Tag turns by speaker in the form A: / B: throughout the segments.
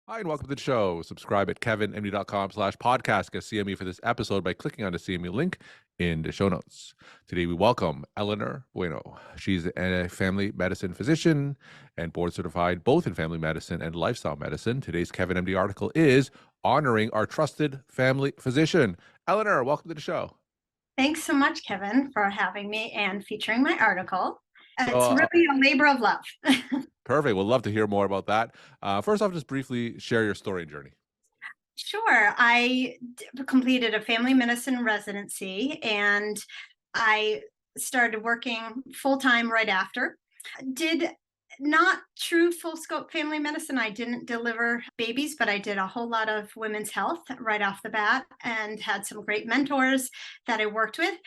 A: Hi, and welcome to the show. Subscribe at kevinmd.com/podcast. Get CME for this episode by clicking on the CME link in the show notes. Today, we welcome Eleanor Bueno. She's a family medicine physician and board certified both in family medicine and lifestyle medicine. Today's Kevin MD article is honoring our trusted family physician. Eleanor, welcome to the show.
B: Thanks so much, Kevin, for having me and featuring my article.
A: So,
B: It's really a labor of love.
A: perfect. We'd love to hear more about that. First off, just briefly share your story and journey.
B: Sure. Completed a family medicine residency and I started working full time right after. Did not true full scope family medicine. I didn't deliver babies, but I did a whole lot of women's health right off the bat and had some great mentors that I worked with.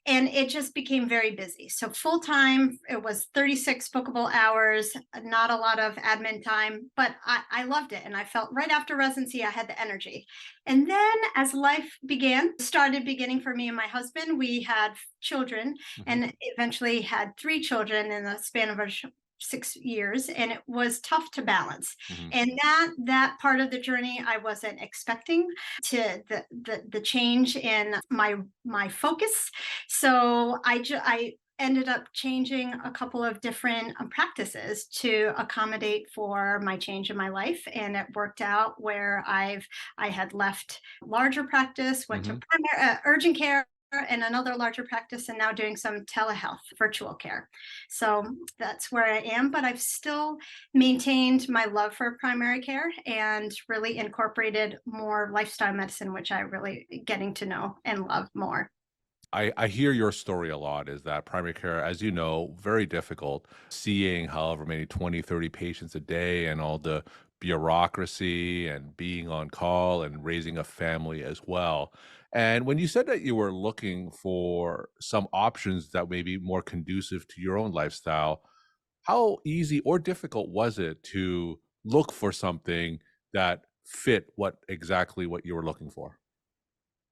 B: And it just became very busy. So full time, it was 36 bookable hours, not a lot of admin time, but I loved it. And I felt right after residency, I had the energy. And then as life started beginning for me and my husband, we had children
A: Mhm.
B: and eventually had three children in the span of 6 years, and it was tough to balance.
A: Mhm.
B: And that part of the journey I wasn't expecting, to the change in my focus. So I ended up changing a couple of different practices to accommodate for my change in my life, and it worked out where I had left larger practice, went to
A: Mhm.
B: primary urgent care and another larger practice, and now doing some telehealth virtual care. So that's where I am, but I've still maintained my love for primary care and really incorporated more lifestyle medicine, which I really getting to know and love more.
A: I hear your story a lot is that primary care, as you know, very difficult, seeing however many 20, 30 patients a day and all the bureaucracy and being on call and raising a family as well. And when you said that you were looking for some options that may be more conducive to your own lifestyle, how easy or difficult was it to look for something that fit what you were looking for?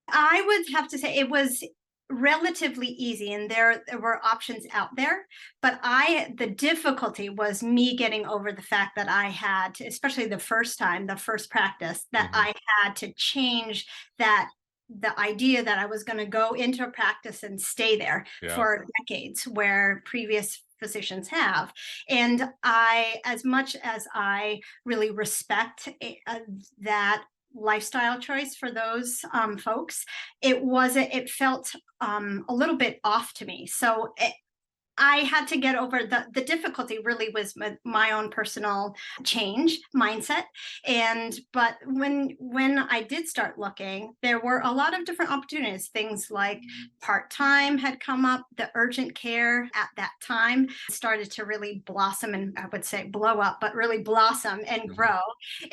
B: I would have to say it was relatively easy, and there were options out there, but the difficulty was me getting over the fact that I had to, especially the first time, the first practice, that
A: Mhm.
B: I had to change that the idea that I was going to go into a practice and stay there
A: Yeah.
B: for decades where previous physicians have. And I, as much as I really respect that lifestyle choice for those folks, it felt a little bit off to me. So I had to get over the difficulty really was my own personal change mindset. And but when I did start looking, there were a lot of different opportunities. Things like part-time had come up. The urgent care at that time started to really blossom, and I would say blow up, but really blossom and
A: Mhm.
B: grow.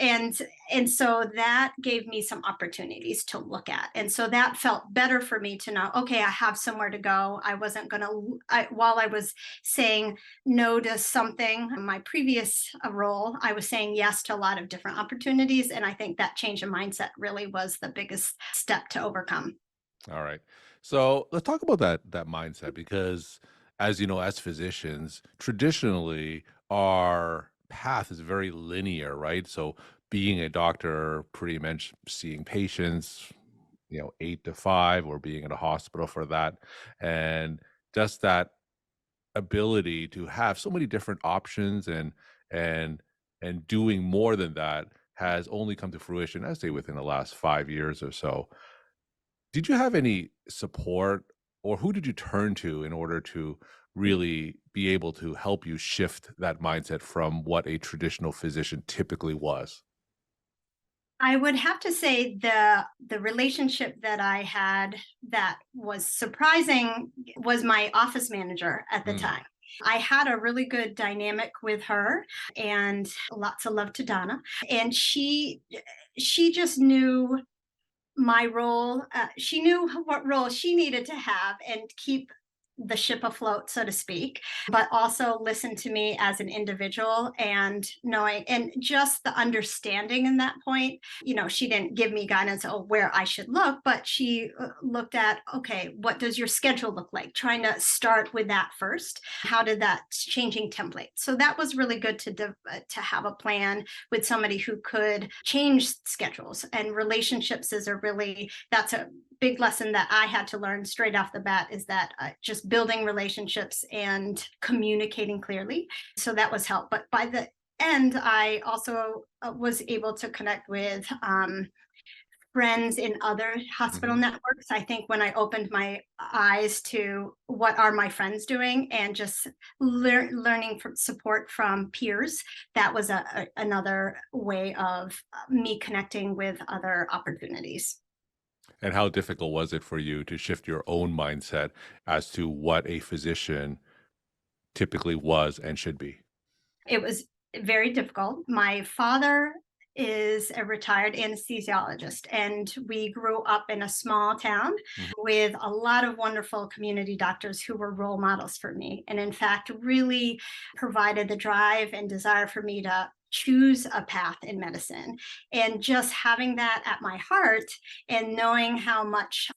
B: And and so that gave me some opportunities to look at. And so that felt better for me to know, okay, I have somewhere to go. I wasn't going to, while I was saying no to something in my previous role, I was saying yes to a lot of different opportunities. And I think that change in mindset really was the biggest step to overcome.
A: All right. So let's talk about that mindset because as you know, as physicians, traditionally our path is very linear, right? So being a doctor, pretty much seeing patients, 8 to 5, or being in a hospital for that. And just that ability to have so many different options and and doing more than that has only come to fruition, I'd say within the last 5 years or so. Did you have any support or who did you turn to in order to really be able to help you shift that mindset from what a traditional physician typically was?
B: I would have to say the relationship that I had that was surprising was my office manager at the
A: Mm,
B: time. I had a really good dynamic with her, and lots of love to Donna. And she just knew my role. She knew what role she needed to have and keep the ship afloat, so to speak, but also listened to me as an individual, and knowing and just the understanding in that point. She didn't give me guidance on where I should look, but she looked at, okay, what does your schedule look like? Trying to start with that first. How did that changing template? So that was really good to have a plan with somebody who could change schedules, and relationships is a really that's a big lesson that I had to learn straight off the bat, is that just building relationships and communicating clearly. So that was help. But by the end, I also was able to connect with friends in other hospital
A: Mhm.
B: networks. I think when I opened my eyes to what are my friends doing, and just learning from support from peers, that was another way of me connecting with other opportunities.
A: And how difficult was it for you to shift your own mindset as to what a physician typically was and should be?
B: It was very difficult. My father is a retired anesthesiologist, and we grew up in a small town
A: Mhm,
B: with a lot of wonderful community doctors who were role models for me. And in fact, really provided the drive and desire for me to choose a path in medicine. And just having that at my heart, and knowing how much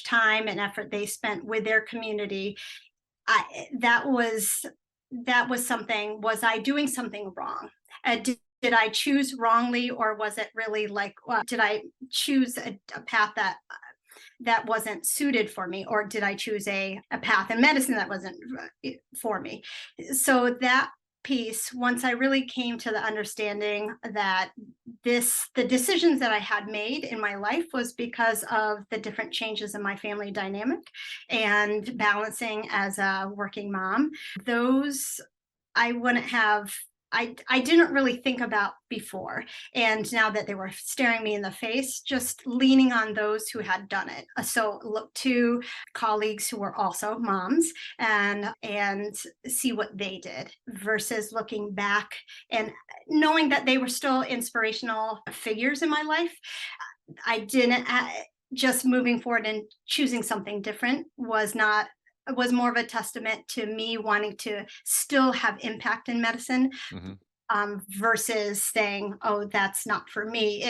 B: time and effort they spent with their community, I that was something. Was I doing something wrong? Did I choose wrongly, or was it really like, did I choose a path that wasn't suited for me, or did I choose a path in medicine that wasn't for me? So that piece, once I really came to the understanding that the decisions that I had made in my life was because of the different changes in my family dynamic and balancing as a working mom, those I wouldn't have I didn't really think about before. And now that they were staring me in the face, just leaning on those who had done it. So look to colleagues who were also moms, and see what they did, versus looking back and knowing that they were still inspirational figures in my life. I didn't just moving forward and choosing something different was more of a testament to me wanting to still have impact in medicine,
A: mhm.
B: versus saying, "Oh, that's not for me."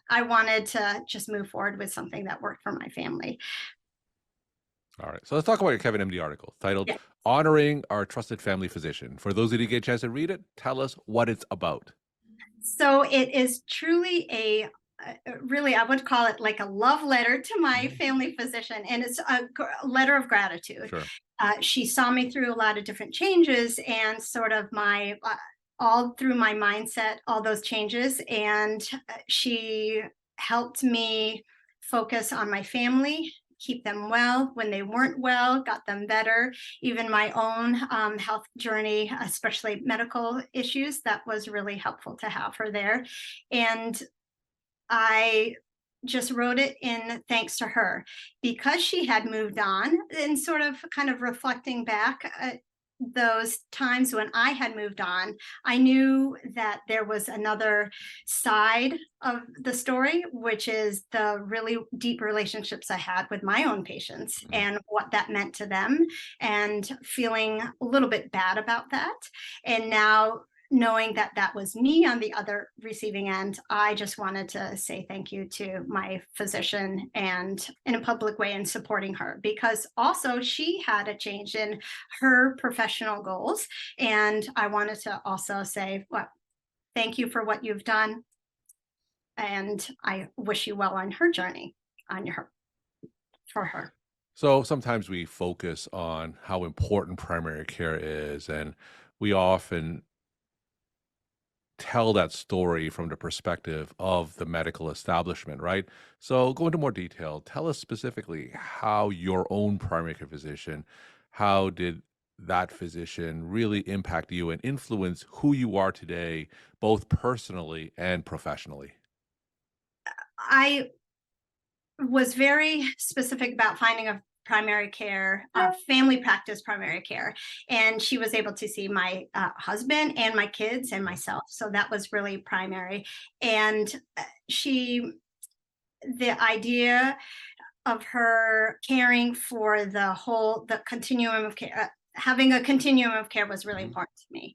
B: I wanted to just move forward with something that worked for my family.
A: All right. So let's talk about your Kevin MD article titled
B: Yeah.
A: Honoring Our Trusted Family Physician. For those who didn't get a chance to read it, tell us what it's about.
B: So it is truly really, I would call it like a love letter to my
A: Mhm.
B: family physician, and it's a letter of gratitude.
A: Sure.
B: She saw me through a lot of different changes, and sort of all through my mindset, all those changes, and she helped me focus on my family, keep them well when they weren't well, got them better. Even my own health journey, especially medical issues, that was really helpful to have her there. And I just wrote it in thanks to her, because she had moved on, and sort of kind of reflecting back those times when I had moved on. I knew that there was another side of the story, which is the really deep relationships I had with my own patients
A: Mhm.
B: and what that meant to them, and feeling a little bit bad about that. And now, knowing that that was me on the other receiving end, I just wanted to say thank you to my physician, and in a public way, and supporting her, because also she had a change in her professional goals. And I wanted to also say, well, thank you for what you've done. And I wish you well on her journey, on your for her.
A: So sometimes we focus on how important primary care is, and we often tell that story from the perspective of the medical establishment, right? So go into more detail. Tell us specifically how your own primary care physician, how did that physician really impact you and influence who you are today, both personally and professionally?
B: I was very specific about finding a primary care, family practice primary care. And she was able to see my husband and my kids and
A: Mhm.
B: myself. So that was really primary. And she, the idea of her caring for the continuum of care. Having a continuum of care was really
A: Mhm.
B: important to me,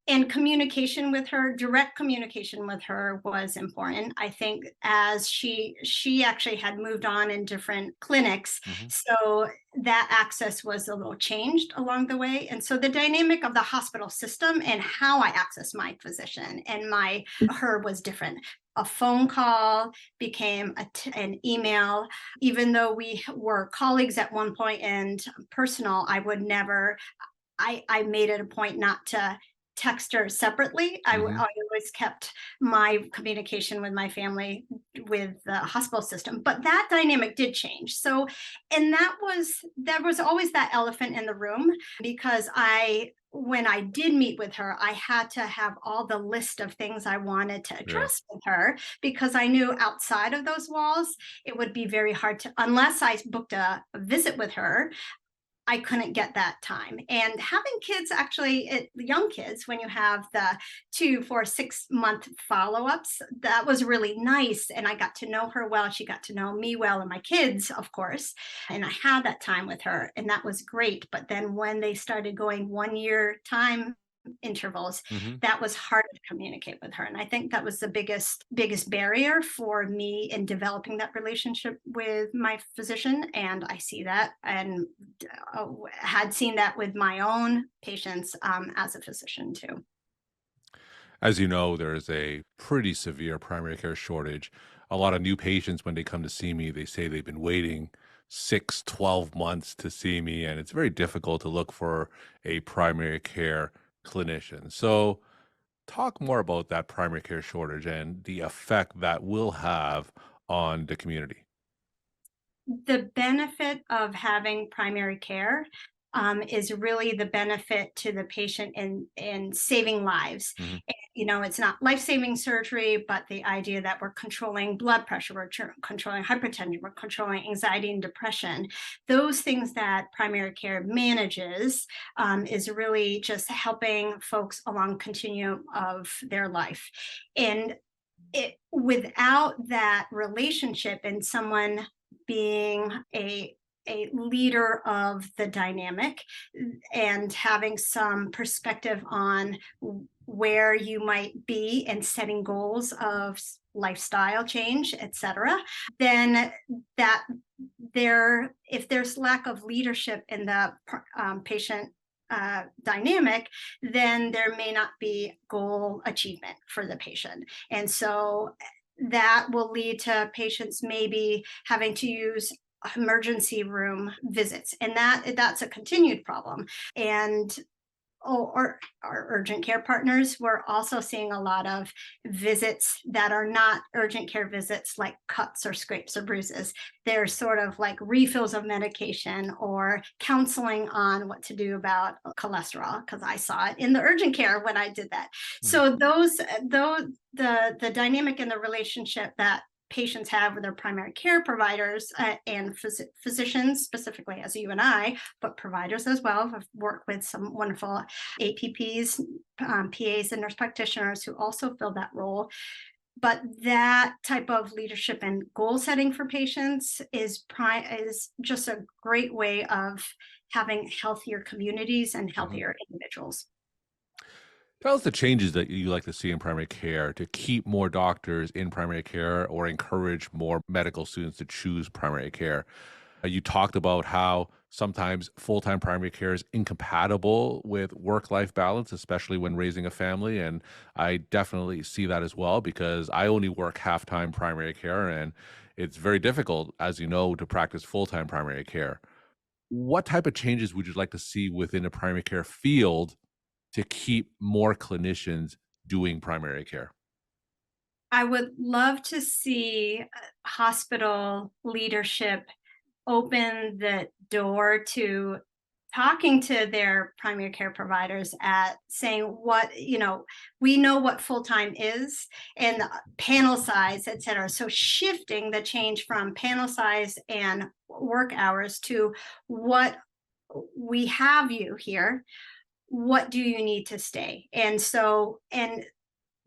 B: and communication with her, direct communication with her was important. I think as she actually had moved on in different clinics,
A: Mhm.
B: so that access was a little changed along the way. And so the dynamic of the hospital system and how I access my physician and my her was different. A phone call became an email. Even though we were colleagues at one point and personal, I would never, I made it a point not to text her separately. I
A: Mhm.
B: always kept my communication with my family with the hospital system, but that dynamic did change. So, and there was always that elephant in the room, because when I did meet with her, I had to have all the list of things I wanted to
A: Yeah.
B: address with her, because I knew outside of those walls, it would be very hard to, unless I booked a visit with her, I couldn't get that time. And having kids, actually, young kids, when you have the 2, 4, 6 month follow ups, that was really nice. And I got to know her well. She got to know me well, and my kids, of course. And I had that time with her, and that was great. But then when they started going 1 year time intervals,
A: Mhm.
B: that was harder to communicate with her. And I think that was the biggest barrier for me in developing that relationship with my physician. And I see that, and had seen that with my own patients, as a physician too.
A: As you know, there is a pretty severe primary care shortage. A lot of new patients, when they come to see me, they say they've been waiting 6, 12 months to see me, and it's very difficult to look for a primary care clinician. So, talk more about that primary care shortage and the effect that will have on the community.
B: The benefit of having primary care, is really the benefit to the patient in saving lives.
A: Mhm.
B: It's not life-saving surgery, but the idea that we're controlling blood pressure, we're controlling hypertension, we're controlling anxiety and depression. Those things that primary care manages, is really just helping folks along continuum of their life. And without that relationship and someone being a leader of the dynamic, and having some perspective on where you might be and setting goals of lifestyle change, etc., then that if there's lack of leadership in the patient dynamic, then there may not be goal achievement for the patient. And so that will lead to patients maybe having to use emergency room visits, and that's a continued problem. And or our urgent care partners, we're also seeing a lot of visits that are not urgent care visits, like cuts or scrapes or bruises. They're sort of like refills of medication or counseling on what to do about cholesterol, because I saw it in the urgent care when I did that.
A: Mhm.
B: So the dynamic in the relationship that patients have with their primary care providers, and physicians, specifically as you and I, but providers as well. I've worked with some wonderful APPs, PAs, and nurse practitioners who also fill that role. But that type of leadership and goal setting for patients is just a great way of having healthier communities and
A: Mhm.
B: healthier individuals.
A: Tell us the changes that you like to see in primary care to keep more doctors in primary care or encourage more medical students to choose primary care. You talked about how sometimes full time primary care is incompatible with work life balance, especially when raising a family. And I definitely see that as well because I only work half time primary care, and it's very difficult, as you know, to practice full time primary care. What type of changes would you like to see within a primary care field to keep more clinicians doing primary care?
B: I would love to see hospital leadership open the door to talking to their primary care providers, at saying, we know what full-time is, and panel size, et cetera. So shifting the change from panel size and work hours to, what we have you here, what do you need to stay? And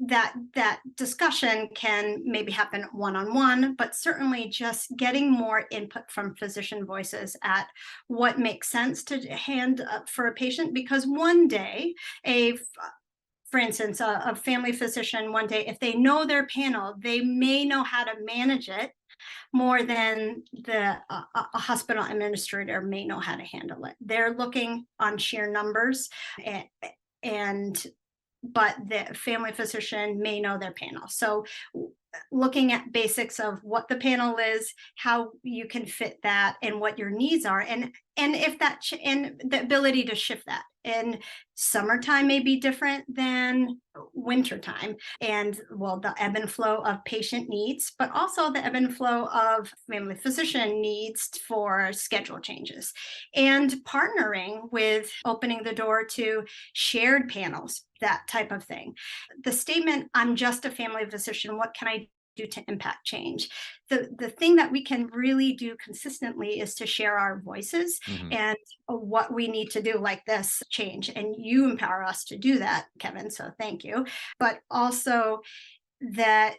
B: that discussion can maybe happen one-on-one, but certainly just getting more input from physician voices at what makes sense to hand up for a patient, because one day a for instance, a family physician one day, if they know their panel, they may know how to manage it more than a hospital administrator may know how to handle it. They're looking on sheer numbers, and, and but the family physician may know their panel. So looking at basics of what the panel is, how you can fit that, and what your needs are, and if that and the ability to shift that. And summertime may be different than wintertime, and well, the ebb and flow of patient needs, but also the ebb and flow of family physician needs for schedule changes, and partnering with opening the door to shared panels, that type of thing. The statement, I'm just a family physician, what can I do to impact change? The thing that we can really do consistently is to share our voices
A: Mhm.
B: and what we need to do, like this change. And you empower us to do that, Kevin. So thank you. But also that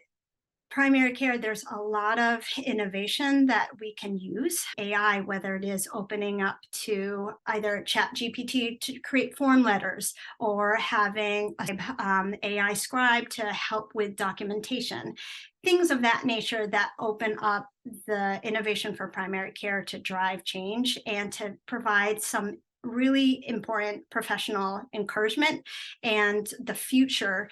B: primary care, there's a lot of innovation that we can use. AI, whether it is opening up to either chat GPT to create form letters, or having a AI scribe to help with documentation, things of that nature that open up the innovation for primary care to drive change and to provide some really important professional encouragement and the future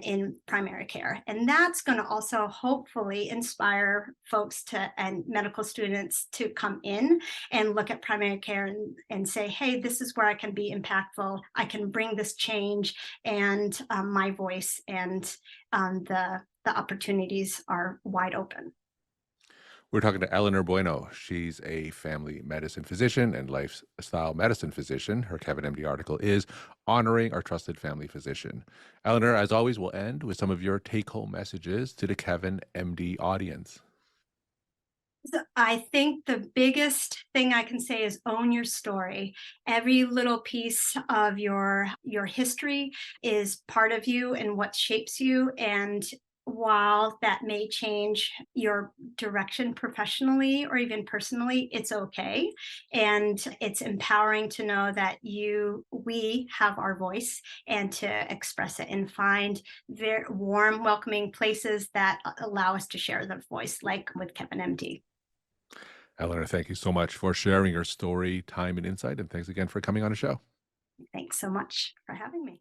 B: in primary care. And that's going to also hopefully inspire folks to and medical students to come in and look at primary care and say, hey, this is where I can be impactful. I can bring this change, and my voice and the opportunities are wide open.
A: We're talking to Eleanor Bueno. She's a family medicine physician and lifestyle medicine physician. Her Kevin MD article is Honoring Our Trusted Family Physician. Eleanor, as always, we'll end with some of your take home messages to the Kevin MD audience.
B: So I think the biggest thing I can say is own your story. Every little piece of your history is part of you and what shapes you. And while that may change your direction professionally or even personally, it's okay. And it's empowering to know that we have our voice, and to express it and find very warm, welcoming places that allow us to share the voice, like with Kevin MD.
A: Eleanor, thank you so much for sharing your story, time, and insight. And thanks again for coming on the show.
B: Thanks so much for having me.